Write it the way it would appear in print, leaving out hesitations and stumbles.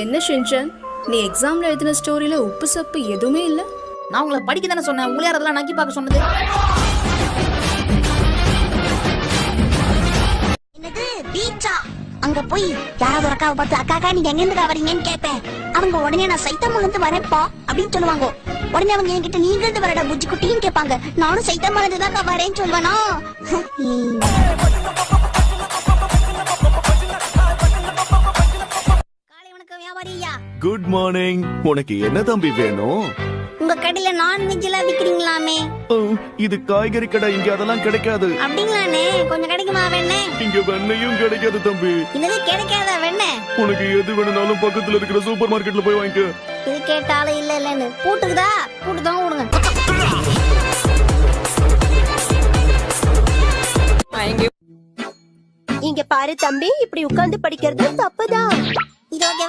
என்ன ஷின்சான், நீ எக்ஸாம்ல எழுதின ஸ்டோரியில உப்பு சப்பு எதுவுமே இல்ல? நான் உங்களை படிக்க தானே சொன்னேன், உங்களே அதெல்லாம் நக்கி பார்க்க சொன்னது. என்னது பீச்சா? அங்க போய் யாராவது ஒரு அக்காவை பார்த்து அக்கா நீங்க எங்க இருந்து வரீங்கன்னு கேட்பேன். அவங்க உடனே நான் சைத்தாமால இருந்து வரேன்ப்பா அப்படின்னு சொல்லுவாங்க. உடனே அவங்க என்கிட்ட நீங்க இருந்து வரடா புஜ்ஜி குட்டின்னு கேட்பாங்க. நானும் சைத்தாமால இருந்து தான் வரேன்னு சொல்லுவேனா. காலை வணக்கம் வியாபாரியா. Good morning. உனக்கு என்ன தம்பி வேணும்? உங்க கடையில நான்வெஜ் எல்லாம் விக்கிறீங்களாமே? இது காய்கறி கடை, இங்க அதெல்லாம் கிடைக்காது. அப்படிங்களானே, கொஞ்சம் கிடைக்குமா வெண்ணே? இங்க வெண்ணையும் கிடைக்காது தம்பி. என்னது கிடைக்காதா வெண்ணே? உனக்கு எது வேணும்னாலும் பக்கத்துல இருக்கிற சூப்பர் மார்க்கெட்ல போய் வாங்கிக்க. இது கேட்டாலும் இல்ல இல்லன்னு பூட்டுக்குதா, பூட்டுதான் விடுங்க. இங்க பாரு தம்பி, இப்படி உட்கார்ந்து படிக்கிறது தப்புதான். இது ஓகேவா?